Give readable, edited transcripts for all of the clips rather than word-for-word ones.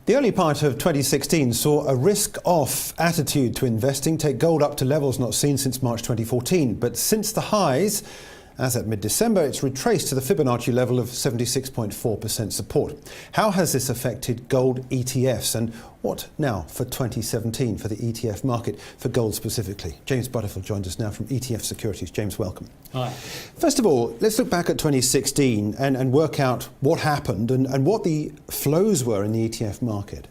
The early part of 2016 saw a risk-off attitude to investing take gold up to levels not seen since March 2014. But since the highs, as at mid-December, it's retraced to the Fibonacci level of 76.4% support. How has this affected gold ETFs, and what now for 2017 for the ETF market for gold specifically? James Butterfill joins us now from ETF Securities. James, welcome. Hi. First of all, let's look back at 2016 and work out what happened and what the flows were in the ETF market.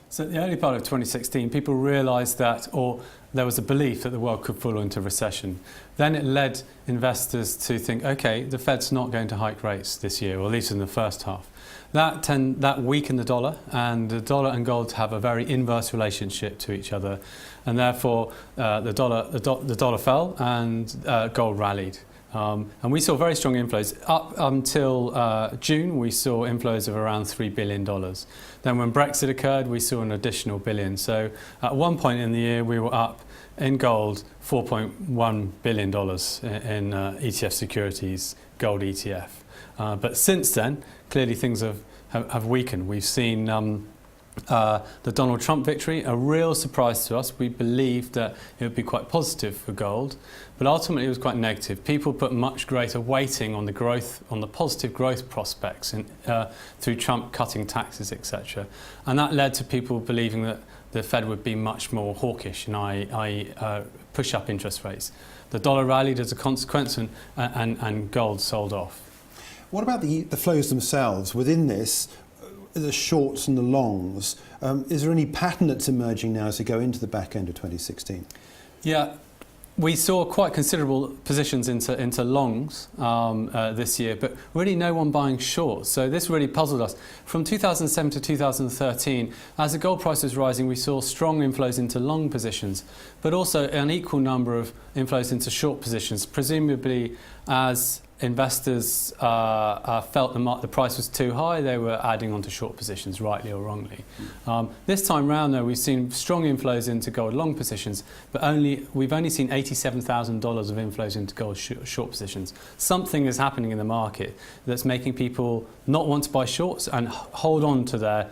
So at the early part of 2016, people realised that, or there was a belief that the world could fall into recession. Then it led investors to think, okay, the Fed's not going to hike rates this year, or at least in the first half. That weakened the dollar, and the dollar and gold have a very inverse relationship to each other, and therefore the dollar fell and gold rallied. And we saw very strong inflows. Up until June, we saw inflows of around $3 billion. Then when Brexit occurred, we saw an additional billion. So at one point in the year, we were up in gold $4.1 billion in ETF Securities gold ETF. But since then, clearly things have weakened. We've seen the Donald Trump victory, a real surprise to us. We believed that it would be quite positive for gold, but ultimately it was quite negative. People put much greater weighting on the growth, on the positive growth prospects through Trump cutting taxes, etc. And that led to people believing that the Fed would be much more hawkish and push up interest rates. The dollar rallied as a consequence, and gold sold off. What about the flows themselves within this? The shorts and the longs. Is there any pattern that's emerging now as we go into the back end of 2016? Yeah, we saw quite considerable positions into longs this year, but really no one buying shorts. So this really puzzled us. From 2007 to 2013, as the gold price was rising, we saw strong inflows into long positions, but also an equal number of inflows into short positions, presumably as investors felt the price was too high, they were adding onto short positions, rightly or wrongly. This time round, though, we've seen strong inflows into gold long positions, but we've only seen $87,000 of inflows into gold short positions. Something is happening in the market that's making people not want to buy shorts and hold on to their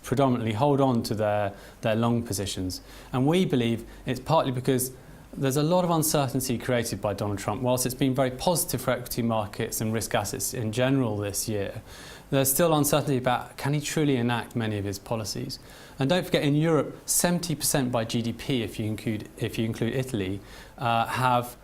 predominantly hold on to their long positions. And we believe it's partly because there's a lot of uncertainty created by Donald Trump. Whilst it's been very positive for equity markets and risk assets in general this year, there's still uncertainty about can he truly enact many of his policies. And don't forget, in Europe, 70% by GDP, if you include Italy, have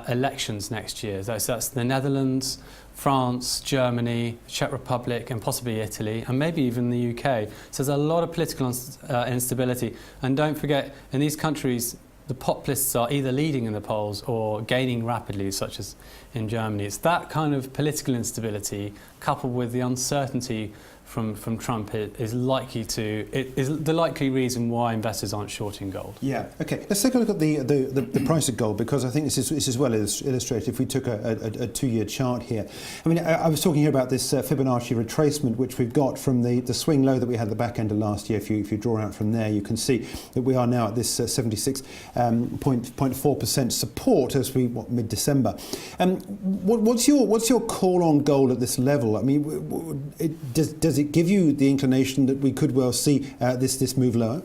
elections next year. So that's the Netherlands, France, Germany, Czech Republic, and possibly Italy, and maybe even the UK. So there's a lot of political instability. And don't forget, in these countries, the populists are either leading in the polls or gaining rapidly, such as in Germany. It's that kind of political instability, coupled with the uncertainty from Trump, is the likely reason why investors aren't shorting gold. Yeah. Okay. Let's take a look at the price of gold, because I think this is well illustrated if we took a 2-year chart here. I mean, I was talking here about this Fibonacci retracement, which we've got from the swing low that we had at the back end of last year. If you draw out from there, you can see that we are now at this 76.4% support as we mid-December. What's your call on gold at this level? I mean, does it give you the inclination that we could well see this move lower?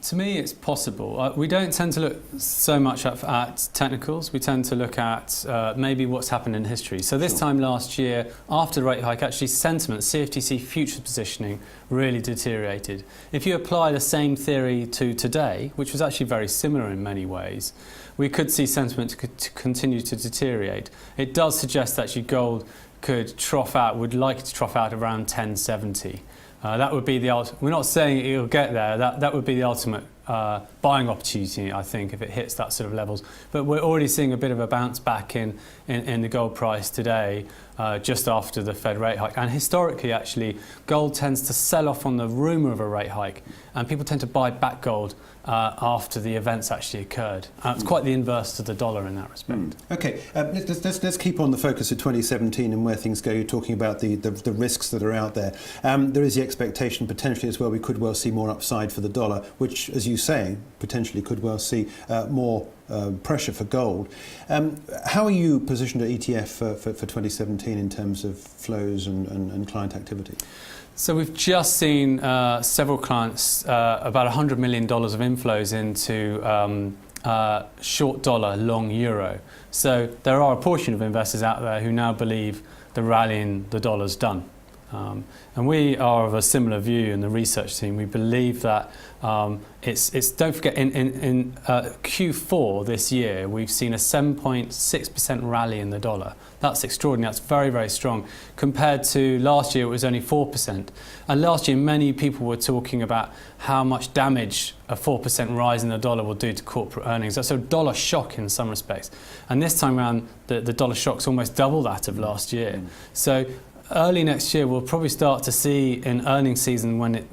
To me, it's possible. We don't tend to look so much at technicals. We tend to look at maybe what's happened in history. So this time last year, after the rate hike, actually sentiment, CFTC futures positioning, really deteriorated. If you apply the same theory to today, which was actually very similar in many ways, we could see sentiment to continue to deteriorate. It does suggest that actually gold would like to trough out around 1070. That would be the ultimate. We're not saying it'll get there. That would be the ultimate buying opportunity, I think, if it hits that sort of levels. But we're already seeing a bit of a bounce back in the gold price today, just after the Fed rate hike. And historically, actually, gold tends to sell off on the rumour of a rate hike, and people tend to buy back gold after the events actually occurred. It's quite the inverse to the dollar in that respect. Okay, let's keep on the focus of 2017 and where things go. You're talking about the risks that are out there. There is the expectation potentially as well we could well see more upside for the dollar, which, as you say, potentially could well see more pressure for gold. How are you positioned at ETF for 2017 in terms of flows and client activity? So we've just seen several clients, about $100 million of inflows into short dollar, long euro. So there are a portion of investors out there who now believe the rally in the dollar's done. And we are of a similar view in the research team. We believe that it's don't forget, in Q4 this year, we've seen a 7.6% rally in the dollar. That's extraordinary. That's very, very strong. Compared to last year, it was only 4%. And last year, many people were talking about how much damage a 4% rise in the dollar will do to corporate earnings. That's a dollar shock in some respects. And this time around, the dollar shock's almost double that of last year. So early next year, we'll probably start to see in earnings season when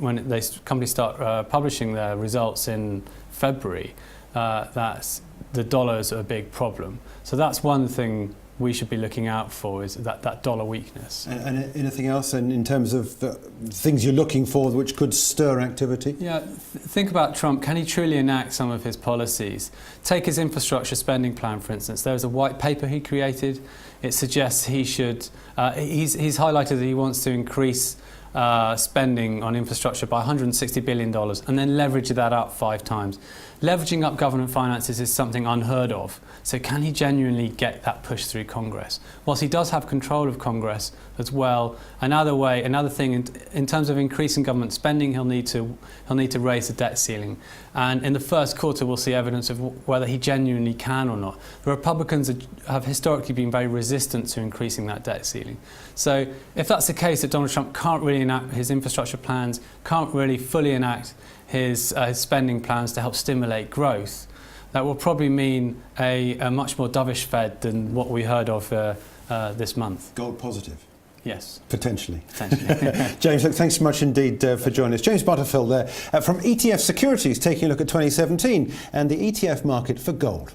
companies start publishing their results in February, that the dollar is a big problem. So that's one thing we should be looking out for, is that dollar weakness. And anything else in terms of things you're looking for which could stir activity? Yeah, think about Trump. Can he truly enact some of his policies? Take his infrastructure spending plan, for instance. There's a white paper he created. It suggests he should, he's highlighted that he wants to increase spending on infrastructure by $160 billion and then leverage that up 5 times. Leveraging up government finances is something unheard of. So can he genuinely get that push through Congress? Whilst he does have control of Congress as well, another thing in terms of increasing government spending, he'll need to raise the debt ceiling. And in the first quarter, we'll see evidence of whether he genuinely can or not. The Republicans have historically been very resistant to increasing that debt ceiling. So if that's the case, that Donald Trump can't really enact his infrastructure plans, can't really fully enact his spending plans to help stimulate growth, that will probably mean a much more dovish Fed than what we heard of this month. Gold positive? Yes. Potentially. Potentially. James, look, thanks so much indeed for joining us. James Butterfill there from ETF Securities, taking a look at 2017 and the ETF market for gold.